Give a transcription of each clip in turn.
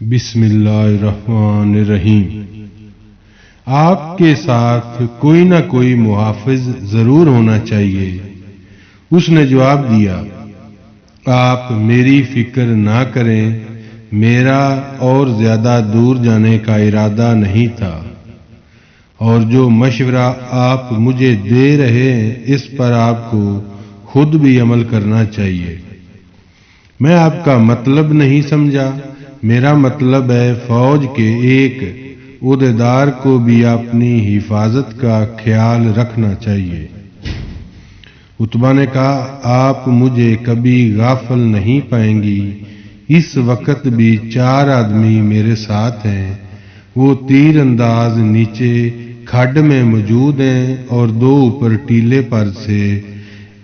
بسم اللہ الرحمن الرحیم۔ آپ کے ساتھ کوئی نہ کوئی محافظ ضرور ہونا چاہیے۔ اس نے جواب دیا، آپ میری فکر نہ کریں، میرا اور زیادہ دور جانے کا ارادہ نہیں تھا، اور جو مشورہ آپ مجھے دے رہے ہیں اس پر آپ کو خود بھی عمل کرنا چاہیے۔ میں آپ کا مطلب نہیں سمجھا۔ میرا مطلب ہے فوج کے ایک عہدیدار کو بھی اپنی حفاظت کا خیال رکھنا چاہیے۔ عتبہ نے کہا، آپ مجھے کبھی غافل نہیں پائیں گی۔ اس وقت بھی 4 آدمی میرے ساتھ ہیں۔ وہ تیر انداز نیچے کھڈ میں موجود ہیں اور 2 اوپر ٹیلے پر سے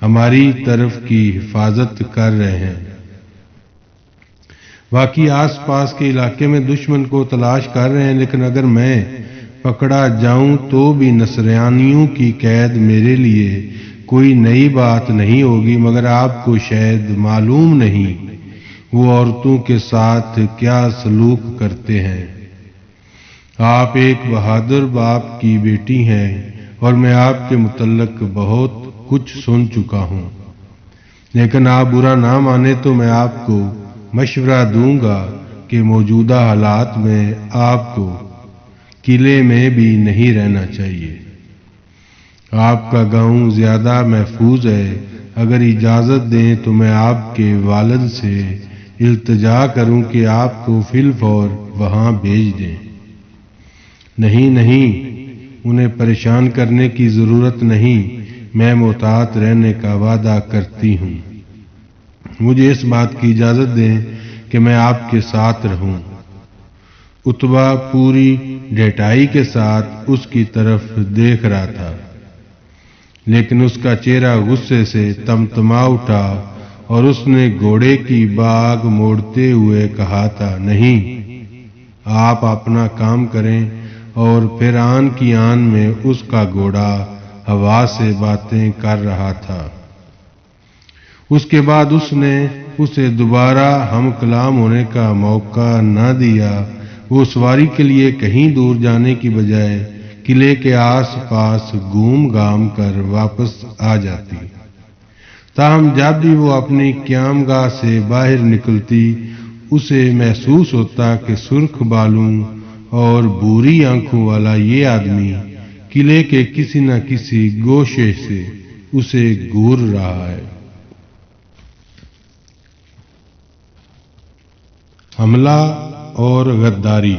ہماری طرف کی حفاظت کر رہے ہیں۔ باقی آس پاس کے علاقے میں دشمن کو تلاش کر رہے ہیں، لیکن اگر میں پکڑا جاؤں تو بھی نصرانیوں کی قید میرے لیے کوئی نئی بات نہیں ہوگی، مگر آپ کو شاید معلوم نہیں وہ عورتوں کے ساتھ کیا سلوک کرتے ہیں۔ آپ ایک بہادر باپ کی بیٹی ہیں اور میں آپ کے متعلق بہت کچھ سن چکا ہوں، لیکن آپ برا نہ مانے تو میں آپ کو مشورہ دوں گا کہ موجودہ حالات میں آپ کو قلعے میں بھی نہیں رہنا چاہیے۔ آپ کا گاؤں زیادہ محفوظ ہے۔ اگر اجازت دیں تو میں آپ کے والد سے التجا کروں کہ آپ کو فی الفور وہاں بھیج دیں۔ نہیں، انہیں پریشان کرنے کی ضرورت نہیں، میں محتاط رہنے کا وعدہ کرتی ہوں۔ مجھے اس بات کی اجازت دیں کہ میں آپ کے ساتھ رہوں۔ عتبہ پوری ڈٹائی کے ساتھ اس کی طرف دیکھ رہا تھا، لیکن اس کا چہرہ غصے سے تمتما اٹھا اور اس نے گھوڑے کی باگ موڑتے ہوئے کہا تھا، نہیں، آپ اپنا کام کریں۔ اور پھر آن کی آن میں اس کا گھوڑا ہوا سے باتیں کر رہا تھا۔ اس کے بعد اس نے اسے دوبارہ ہم کلام ہونے کا موقع نہ دیا۔ وہ سواری کے لیے کہیں دور جانے کی بجائے قلعے کے آس پاس گھوم گھام کر واپس آ جاتی۔ تاہم جب بھی وہ اپنی قیام گاہ سے باہر نکلتی، اسے محسوس ہوتا کہ سرخ بالوں اور بھوری آنکھوں والا یہ آدمی قلعے کے کسی نہ کسی گوشے سے اسے گھور رہا ہے۔ حملہ اور غداری۔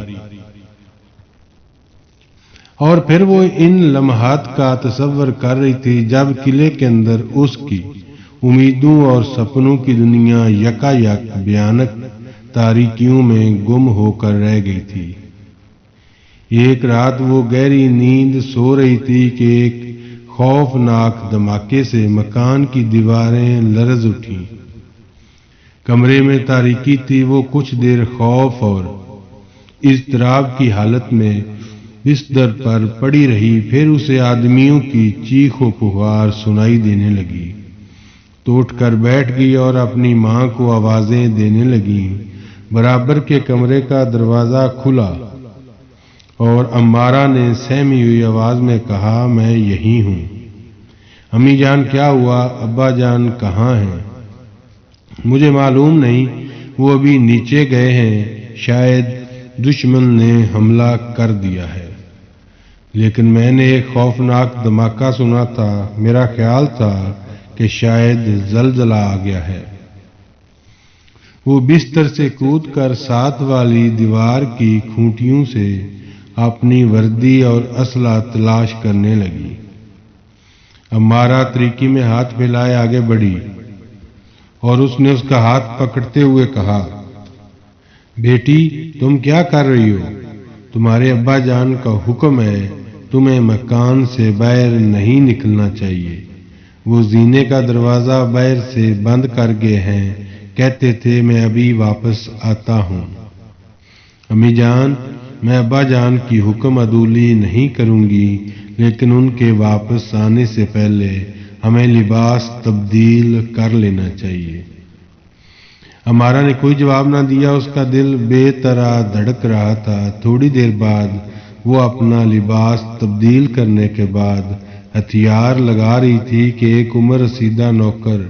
اور پھر وہ ان لمحات کا تصور کر رہی تھی جب قلعے کے اندر اس کی امیدوں اور سپنوں کی دنیا یکایک بھیانک تاریکیوں میں گم ہو کر رہ گئی تھی۔ ایک رات وہ گہری نیند سو رہی تھی کہ ایک خوفناک دھماکے سے مکان کی دیواریں لرز اٹھیں۔ کمرے میں تاریکی تھی۔ وہ کچھ دیر خوف اور اضطراب کی حالت میں بستر پر پڑی رہی، پھر اسے آدمیوں کی چیخ و پکار سنائی دینے لگی تو اٹھ کر بیٹھ گئی اور اپنی ماں کو آوازیں دینے لگی۔ برابر کے کمرے کا دروازہ کھلا اور عمارہ نے سہمی ہوئی آواز میں کہا، میں یہی ہوں۔ امی جان، کیا ہوا؟ ابا جان کہاں ہیں؟ مجھے معلوم نہیں، وہ ابھی نیچے گئے ہیں، شاید دشمن نے حملہ کر دیا ہے، لیکن میں نے ایک خوفناک دھماکہ سنا تھا، میرا خیال تھا کہ شاید زلزلہ آ گیا ہے۔ وہ بستر سے کود کر ساتھ والی دیوار کی کھوٹیوں سے اپنی وردی اور اسلحہ تلاش کرنے لگی۔ عمارہ طریقی میں ہاتھ پھیلائے آگے بڑھی اور اس نے اس کا ہاتھ پکڑتے ہوئے کہا، بیٹی، تم کیا کر رہی ہو؟ تمہارے ابا جان کا حکم ہے، تمہیں مکان سے باہر نہیں نکلنا چاہیے۔ وہ زینے کا دروازہ باہر سے بند کر گئے ہیں، کہتے تھے میں ابھی واپس آتا ہوں۔ امی جان، میں ابا جان کی حکم عدولی نہیں کروں گی، لیکن ان کے واپس آنے سے پہلے ہمیں لباس تبدیل کر لینا چاہیے۔ ہمارا نے کوئی جواب نہ دیا، اس کا دل بے طرح دھڑک رہا تھا۔ تھوڑی دیر بعد وہ اپنا لباس تبدیل کرنے کے بعد ہتھیار لگا رہی تھی کہ ایک عمر رسیدہ نوکر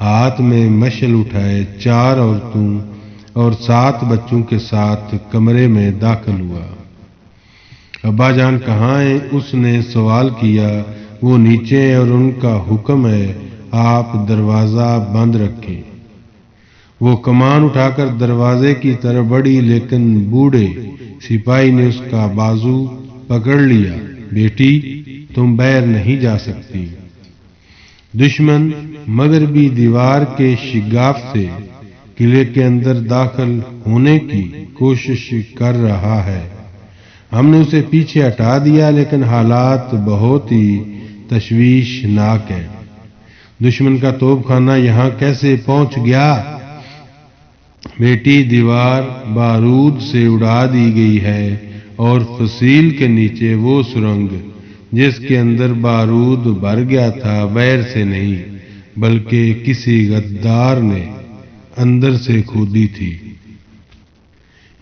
ہاتھ میں مشعل اٹھائے 4 عورتوں اور 7 بچوں کے ساتھ کمرے میں داخل ہوا۔ ابا جان کہاں ہیں؟ اس نے سوال کیا۔ وہ نیچے ہیں اور ان کا حکم ہے آپ دروازہ بند رکھیں۔ وہ کمان اٹھا کر دروازے کی طرف بڑھی، لیکن بوڑھے سپاہی نے اس کا بازو پکڑ لیا۔ بیٹی، تم باہر نہیں جا سکتی۔ دشمن مغربی دیوار کے شگاف سے قلعے کے اندر داخل ہونے کی کوشش کر رہا ہے۔ ہم نے اسے پیچھے ہٹا دیا، لیکن حالات بہت ہی تشویشناک ہیں۔ دشمن کا توپ خانہ یہاں کیسے پہنچ گیا؟ بیٹی، دیوار بارود سے اڑا دی گئی ہے اور فصیل کے نیچے وہ سرنگ جس کے اندر بارود بھر گیا تھا باہر سے نہیں بلکہ کسی غدار نے اندر سے کھودی تھی۔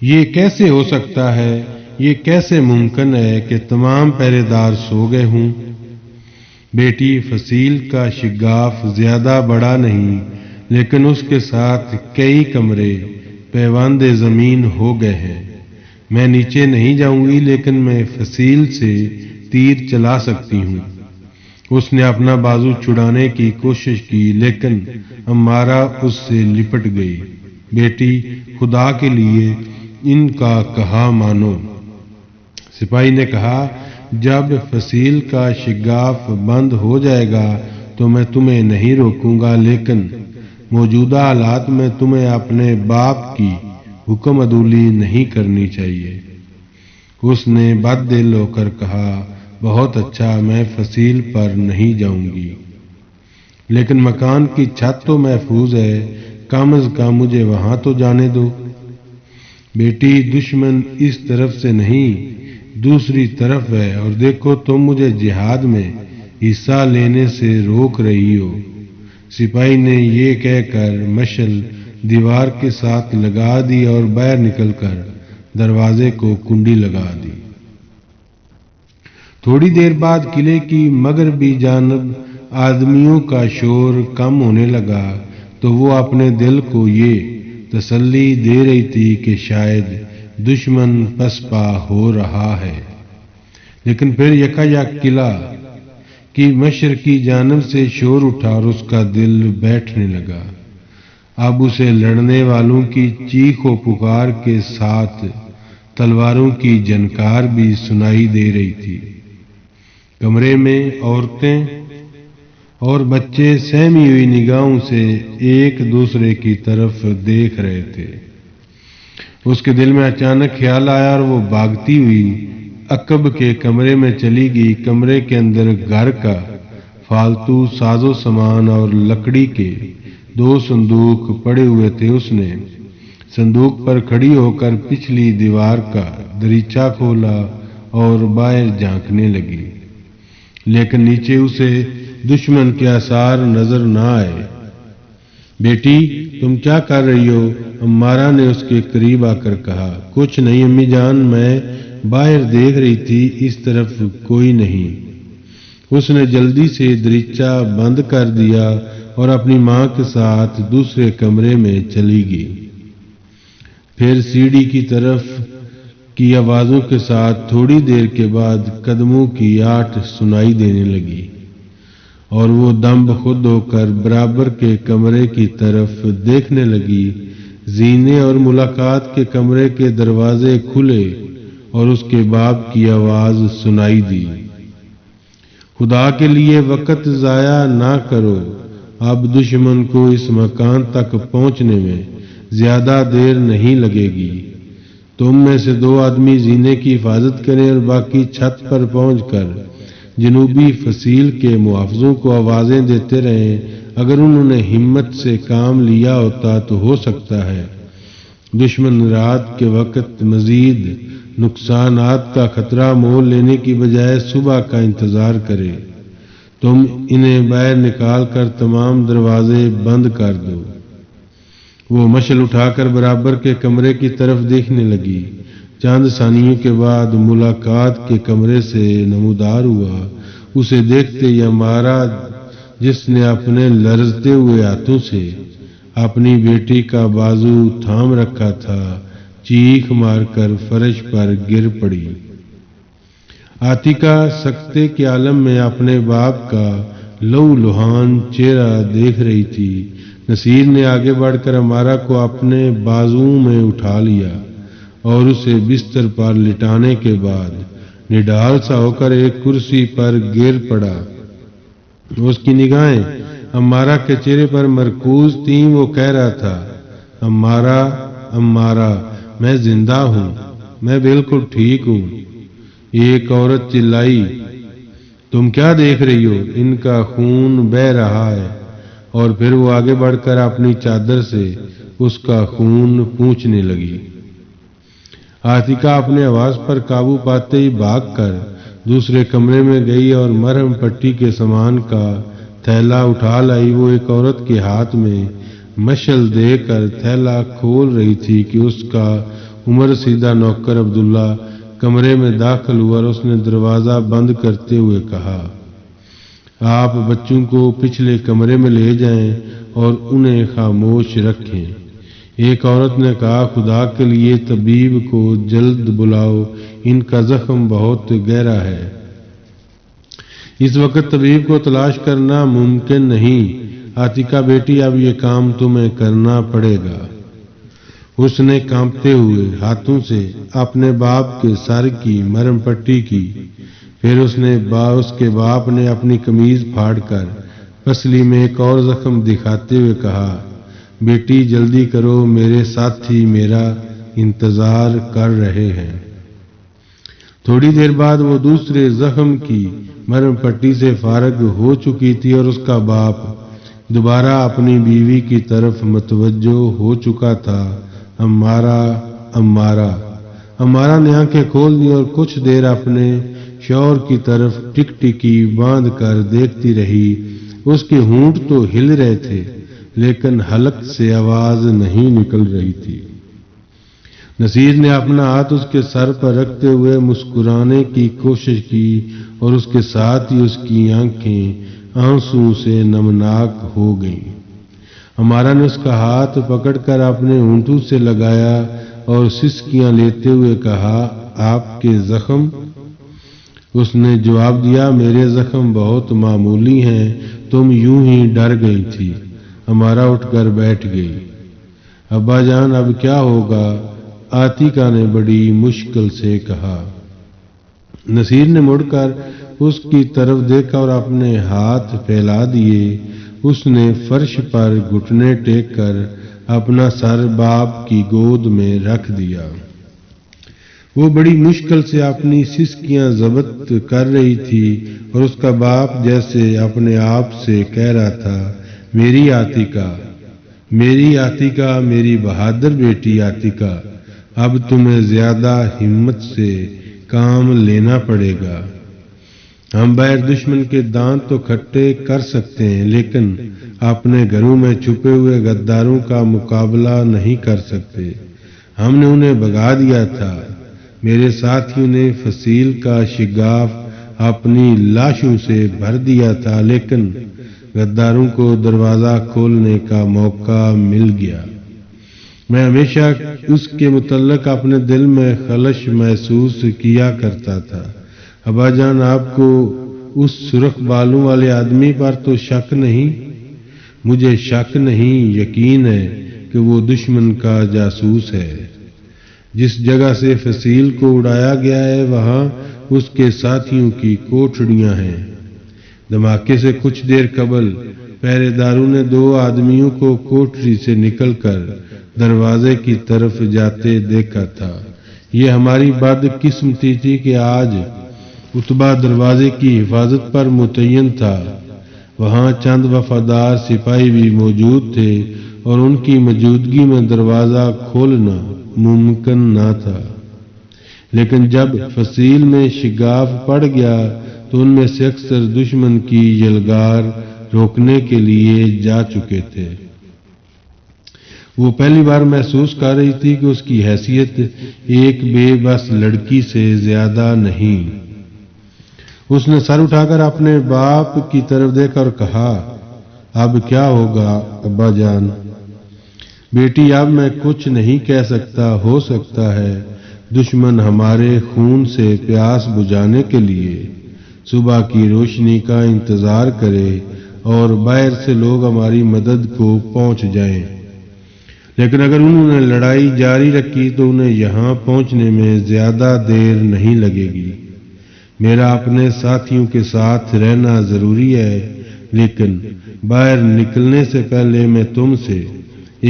یہ کیسے ہو سکتا ہے؟ یہ کیسے ممکن ہے کہ تمام پہرے دار سو گئے ہوں؟ بیٹی، فصیل کا شگاف زیادہ بڑا نہیں، لیکن اس کے ساتھ کئی کمرے پیوند زمین ہو گئے ہیں۔ میں نیچے نہیں جاؤں گی، لیکن میں فصیل سے تیر چلا سکتی ہوں۔ اس نے اپنا بازو چھڑانے کی کوشش کی، لیکن ہمارا اس سے لپٹ گئی۔ بیٹی، خدا کے لیے ان کا کہا مانو۔ سپاہی نے کہا، جب فصیل کا شگاف بند ہو جائے گا تو میں تمہیں نہیں روکوں گا، لیکن موجودہ حالات میں تمہیں اپنے باپ کی حکم عدولی نہیں کرنی چاہیے۔ اس نے بد دل ہو کر کہا، بہت اچھا، میں فصیل پر نہیں جاؤں گی، لیکن مکان کی چھت تو محفوظ ہے، کم از کم مجھے وہاں تو جانے دو۔ بیٹی، دشمن اس طرف سے نہیں دوسری طرف ہے، اور دیکھو تم مجھے جہاد میں حصہ لینے سے روک رہی ہو۔ سپاہی نے یہ کہہ کر مشعل دیوار کے ساتھ لگا دی اور باہر نکل کر دروازے کو کنڈی لگا دی۔ تھوڑی دیر بعد قلعے کی مغربی جانب آدمیوں کا شور کم ہونے لگا تو وہ اپنے دل کو یہ تسلی دے رہی تھی کہ شاید دشمن پسپا ہو رہا ہے۔ لیکن پھر یکایک قلعہ کی مشرقی جانب سے شور اٹھا اور اس کا دل بیٹھنے لگا۔ اب اسے لڑنے والوں کی چیخ و پکار کے ساتھ تلواروں کی جھنکار بھی سنائی دے رہی تھی۔ کمرے میں عورتیں اور بچے سہمی ہوئی نگاہوں سے ایک دوسرے کی طرف دیکھ رہے تھے۔ اس کے دل میں اچانک خیال آیا اور وہ بھاگتی ہوئی عقب کے کمرے میں چلی گئی۔ کمرے کے اندر گھر کا فالتو ساز و سامان اور لکڑی کے 2 صندوق پڑے ہوئے تھے۔ اس نے صندوق پر کھڑی ہو کر پچھلی دیوار کا دریچہ کھولا اور باہر جھانکنے لگی، لیکن نیچے اسے دشمن کے آثار نظر نہ آئے۔ بیٹی، تم کیا کر رہی ہو؟ امارا نے اس کے قریب آ کر کہا۔ کچھ نہیں امی جان، میں باہر دیکھ رہی تھی، اس طرف کوئی نہیں۔ اس نے جلدی سے دریچہ بند کر دیا اور اپنی ماں کے ساتھ دوسرے کمرے میں چلی گئی۔ پھر سیڑھی کی طرف کی آوازوں کے ساتھ تھوڑی دیر کے بعد قدموں کی آہٹ سنائی دینے لگی اور وہ دم بخود ہو کر برابر کے کمرے کی طرف دیکھنے لگی۔ زینے اور ملاقات کے کمرے کے دروازے کھلے اور اس کے باپ کی آواز سنائی دی، خدا کے لیے وقت ضائع نہ کرو، اب دشمن کو اس مکان تک پہنچنے میں زیادہ دیر نہیں لگے گی۔ تم میں سے 2 آدمی زینے کی حفاظت کریں اور باقی چھت پر پہنچ کر جنوبی فصیل کے محافظوں کو آوازیں دیتے رہیں۔ اگر انہوں نے ہمت سے کام لیا ہوتا تو ہو سکتا ہے دشمن رات کے وقت مزید نقصانات کا خطرہ مول لینے کی بجائے صبح کا انتظار کرے۔ تم انہیں باہر نکال کر تمام دروازے بند کر دو۔ وہ مشعل اٹھا کر برابر کے کمرے کی طرف دیکھنے لگی۔ چند ثانیوں کے بعد ملاقات کے کمرے سے نمودار ہوا۔ اسے دیکھتے ہی عمارہ، جس نے اپنے لرزتے ہوئے ہاتھوں سے اپنی بیٹی کا بازو تھام رکھا تھا، چیخ مار کر فرش پر گر پڑی۔ عاتقہ سکتے کے عالم میں اپنے باپ کا لہو لہان چہرہ دیکھ رہی تھی۔ نصیر نے آگے بڑھ کر عمارہ کو اپنے بازوؤں میں اٹھا لیا اور اسے بستر پر لٹانے کے بعد نڈال سا ہو کر ایک کرسی پر گر پڑا۔ اس کی نگاہیں عمارہ کے چہرے پر مرکوز تھیں۔ وہ کہہ رہا تھا، عمارہ، عمارہ، میں زندہ ہوں، میں بالکل ٹھیک ہوں۔ ایک عورت چلائی، تم کیا دیکھ رہی ہو؟ ان کا خون بہہ رہا ہے۔ اور پھر وہ آگے بڑھ کر اپنی چادر سے اس کا خون پونچھنے لگی۔ عاتقہ اپنے آواز پر قابو پاتے ہی بھاگ کر دوسرے کمرے میں گئی اور مرہم پٹی کے سامان کا تھیلا اٹھا لائی۔ وہ ایک عورت کے ہاتھ میں مشعل دے کر تھیلا کھول رہی تھی کہ اس کا عمر رسیدہ نوکر عبداللہ کمرے میں داخل ہوا اور اس نے دروازہ بند کرتے ہوئے کہا، آپ بچوں کو پچھلے کمرے میں لے جائیں اور انہیں خاموش رکھیں۔ ایک عورت نے کہا، خدا کے لیے طبیب کو جلد بلاؤ، ان کا زخم بہت گہرا ہے۔ اس وقت طبیب کو تلاش کرنا ممکن نہیں۔ عاتقہ بیٹی، اب یہ کام تمہیں کرنا پڑے گا۔ اس نے کانپتے ہوئے ہاتھوں سے اپنے باپ کے سر کی مرہم پٹی کی۔ پھر اس کے باپ نے اپنی قمیض پھاڑ کر پسلی میں ایک اور زخم دکھاتے ہوئے کہا، بیٹی جلدی کرو، میرے ساتھی میرا انتظار کر رہے ہیں۔ تھوڑی دیر بعد وہ دوسرے زخم کی مرہم پٹی سے فارغ ہو چکی تھی اور اس کا باپ دوبارہ اپنی بیوی کی طرف متوجہ ہو چکا تھا۔ عمارہ، عمارہ، عمارہ نے آنکھیں کھول دی اور کچھ دیر اپنے شوہر کی طرف ٹکٹکی باندھ کر دیکھتی رہی۔ اس کے ہونٹ تو ہل رہے تھے لیکن حلق سے آواز نہیں نکل رہی تھی۔ نصیر نے اپنا ہاتھ اس کے سر پر رکھتے ہوئے مسکرانے کی کوشش کی اور اس کے ساتھ ہی اس کی آنکھیں آنسو سے نمناک ہو گئیں۔ عمارہ نے اس کا ہاتھ پکڑ کر اپنے ہونٹوں سے لگایا اور سسکیاں لیتے ہوئے کہا، آپ کے زخم؟ اس نے جواب دیا، میرے زخم بہت معمولی ہیں، تم یوں ہی ڈر گئی تھی۔ عمارہ اٹھ کر بیٹھ گئی۔ ابا جان، اب کیا ہوگا؟ عاتقہ نے بڑی مشکل سے کہا۔ نصیر نے مڑ کر اس کی طرف دیکھا اور اپنے ہاتھ پھیلا دیے۔ اس نے فرش پر گھٹنے ٹیک کر اپنا سر باپ کی گود میں رکھ دیا۔ وہ بڑی مشکل سے اپنی سسکیاں ضبط کر رہی تھی اور اس کا باپ جیسے اپنے آپ سے کہہ رہا تھا، میری عاتقہ، میری عاتقہ، میری بہادر بیٹی عاتقہ، اب تمہیں زیادہ ہمت سے کام لینا پڑے گا۔ ہم بغیر دشمن کے دانت تو کھٹے کر سکتے ہیں لیکن اپنے گھروں میں چھپے ہوئے غداروں کا مقابلہ نہیں کر سکتے۔ ہم نے انہیں بھگا دیا تھا۔ میرے ساتھیوں نے فصیل کا شگاف اپنی لاشوں سے بھر دیا تھا لیکن غداروں کو دروازہ کھولنے کا موقع مل گیا۔ میں ہمیشہ اس کے متعلق اپنے دل میں خلش محسوس کیا کرتا تھا۔ ابا جان، آپ کو اس سرخ بالوں والے آدمی پر تو شک نہیں؟ مجھے شک نہیں، یقین ہے کہ وہ دشمن کا جاسوس ہے۔ جس جگہ سے فصیل کو اڑایا گیا ہے وہاں اس کے ساتھیوں کی کوٹڑیاں ہیں۔ دھماکے سے کچھ دیر قبل پہرے داروں نے 2 آدمیوں کو کوٹری سے نکل کر دروازے کی طرف جاتے دیکھا تھا۔ یہ ہماری بدقسمتی تھی کہ آج اتبا دروازے کی حفاظت پر متعین تھا۔ وہاں چند وفادار سپاہی بھی موجود تھے اور ان کی موجودگی میں دروازہ کھولنا ممکن نہ تھا، لیکن جب فصیل میں شگاف پڑ گیا تو ان میں سے اکثر دشمن کی یلغار روکنے کے لیے جا چکے تھے۔ وہ پہلی بار محسوس کر رہی تھی کہ اس کی حیثیت ایک بے بس لڑکی سے زیادہ نہیں۔ اس نے سر اٹھا کر اپنے باپ کی طرف دیکھا اور کہا، اب کیا ہوگا ابا جان؟ بیٹی اب میں کچھ نہیں کہہ سکتا۔ ہو سکتا ہے دشمن ہمارے خون سے پیاس بجھانے کے لیے صبح کی روشنی کا انتظار کرے اور باہر سے لوگ ہماری مدد کو پہنچ جائیں، لیکن اگر انہوں نے لڑائی جاری رکھی تو انہیں یہاں پہنچنے میں زیادہ دیر نہیں لگے گی۔ میرا اپنے ساتھیوں کے ساتھ رہنا ضروری ہے، لیکن باہر نکلنے سے پہلے میں تم سے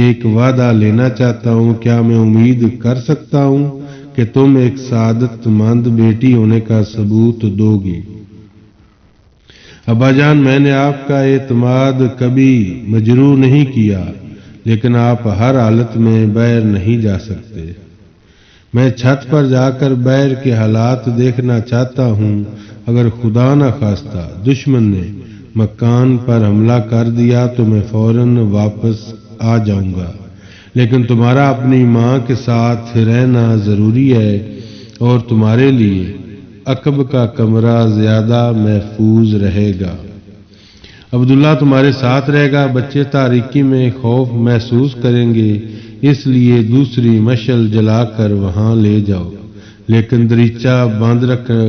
ایک وعدہ لینا چاہتا ہوں۔ کیا میں امید کر سکتا ہوں کہ تم ایک سعادت مند بیٹی ہونے کا ثبوت دو گی؟ ابا جان، میں نے آپ کا اعتماد کبھی مجروح نہیں کیا، لیکن آپ ہر حالت میں باہر نہیں جا سکتے۔ میں چھت پر جا کر باہر کے حالات دیکھنا چاہتا ہوں۔ اگر خدا نہ خواستہ دشمن نے مکان پر حملہ کر دیا تو میں فوراً واپس آ جاؤں گا، لیکن تمہارا اپنی ماں کے ساتھ رہنا ضروری ہے اور تمہارے لیے عقب کا کمرہ زیادہ محفوظ رہے گا۔ عبداللہ تمہارے ساتھ رہے گا۔ بچے تاریکی میں خوف محسوس کریں گے، اس لیے دوسری مشعل جلا کر وہاں لے جاؤ، لیکن دریچہ بند رکھو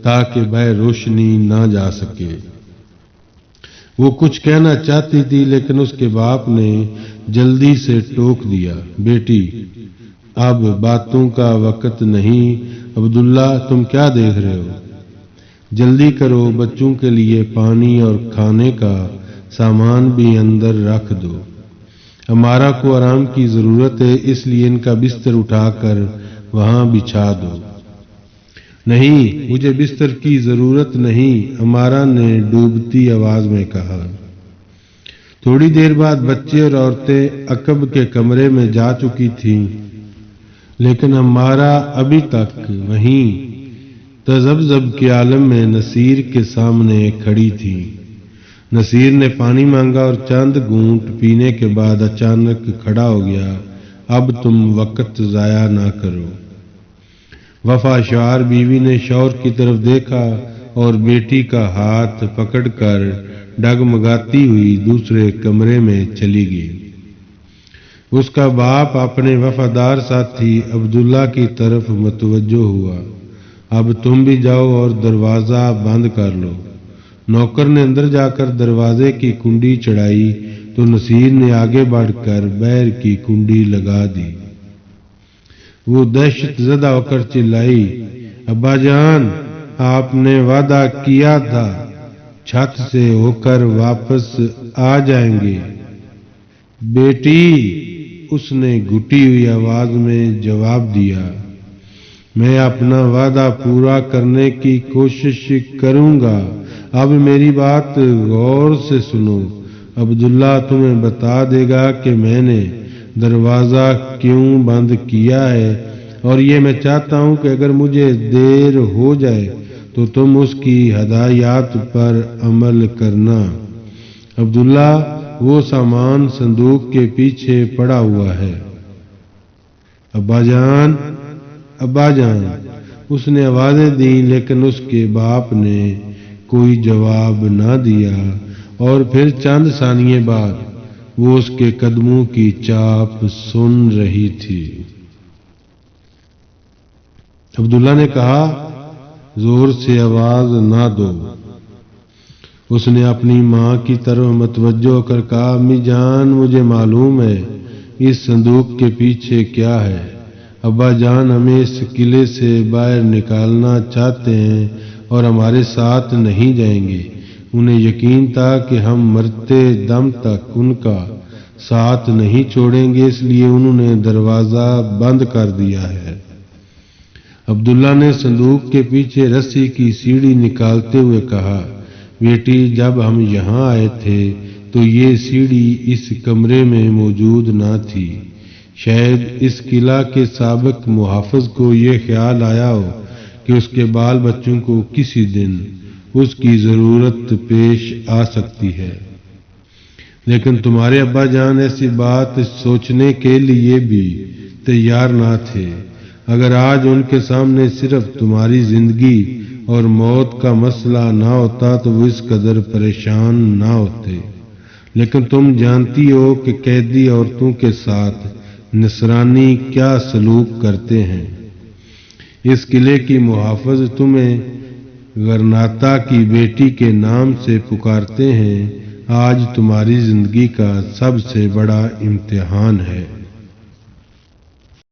تاکہ باہر روشنی نہ جا سکے۔ وہ کچھ کہنا چاہتی تھی، لیکن اس کے باپ نے جلدی سے ٹوک دیا، بیٹی اب باتوں کا وقت نہیں۔ عبداللہ تم کیا دیکھ رہے ہو؟ جلدی کرو، بچوں کے لیے پانی اور کھانے کا سامان بھی اندر رکھ دو۔ ہمارا کو آرام کی ضرورت ہے، اس لیے ان کا بستر اٹھا کر وہاں بچھا دو۔ نہیں، مجھے بستر کی ضرورت نہیں، ہمارا نے ڈوبتی آواز میں کہا۔ تھوڑی دیر بعد بچے اور عورتیں عقب کے کمرے میں جا چکی تھیں، لیکن ہمارا ابھی تک وہیں تذبذب کے عالم میں نصیر کے سامنے کھڑی تھی۔ نصیر نے پانی مانگا اور چند گھونٹ پینے کے بعد اچانک کھڑا ہو گیا۔ اب تم وقت ضائع نہ کرو۔ وفا شعار بیوی نے شوہر کی طرف دیکھا اور بیٹی کا ہاتھ پکڑ کر ڈگمگاتی ہوئی دوسرے کمرے میں چلی گئی۔ اس کا باپ اپنے وفادار ساتھی عبداللہ کی طرف متوجہ ہوا۔ اب تم بھی جاؤ اور دروازہ بند کر لو۔ نوکر نے اندر جا کر دروازے کی کنڈی چڑھائی تو نصیر نے آگے بڑھ کر باہر کی کنڈی لگا دی۔ وہ دہشت زدہ ہو کر چلائی، ابا جان، آپ نے وعدہ کیا تھا چھت سے ہو کر واپس آ جائیں گے۔ بیٹی، اس نے گھٹی ہوئی آواز میں جواب دیا، میں اپنا وعدہ پورا کرنے کی کوشش کروں گا۔ اب میری بات غور سے سنو۔ عبداللہ تمہیں بتا دے گا کہ میں نے دروازہ کیوں بند کیا ہے، اور یہ میں چاہتا ہوں کہ اگر مجھے دیر ہو جائے تو تم اس کی ہدایات پر عمل کرنا۔ عبداللہ، وہ سامان صندوق کے پیچھے پڑا ہوا ہے۔ ابا جان، ابا جان، اس نے آوازیں دیں، لیکن اس کے باپ نے کوئی جواب نہ دیا، اور پھر چند ثانیے بعد وہ اس کے قدموں کی چاپ سن رہی تھی۔ عبداللہ نے کہا، زور سے آواز نہ دو۔ اس نے اپنی ماں کی طرف متوجہ ہو کر کہا، امی جان، مجھے معلوم ہے اس صندوق کے پیچھے کیا ہے۔ ابا جان ہمیں اس قلعے سے باہر نکالنا چاہتے ہیں اور ہمارے ساتھ نہیں جائیں گے۔ انہیں یقین تھا کہ ہم مرتے دم تک ان کا ساتھ نہیں چھوڑیں گے، اس لیے انہوں نے دروازہ بند کر دیا ہے۔ عبداللہ نے صندوق کے پیچھے رسی کی سیڑھی نکالتے ہوئے کہا، بیٹی، جب ہم یہاں آئے تھے تو یہ سیڑھی اس کمرے میں موجود نہ تھی۔ شاید اس قلعہ کے سابق محافظ کو یہ خیال آیا ہو کہ اس کے بال بچوں کو کسی دن اس کی ضرورت پیش آ سکتی ہے۔ لیکن تمہارے ابا جان ایسی بات سوچنے کے لیے بھی تیار نہ تھے۔ اگر آج ان کے سامنے صرف تمہاری زندگی اور موت کا مسئلہ نہ ہوتا تو وہ اس قدر پریشان نہ ہوتے۔ لیکن تم جانتی ہو کہ قیدی عورتوں کے ساتھ نصرانی کیا سلوک کرتے ہیں۔ اس قلعے کی محافظ تمہیں غرناطہ کی بیٹی کے نام سے پکارتے ہیں۔ آج تمہاری زندگی کا سب سے بڑا امتحان ہے۔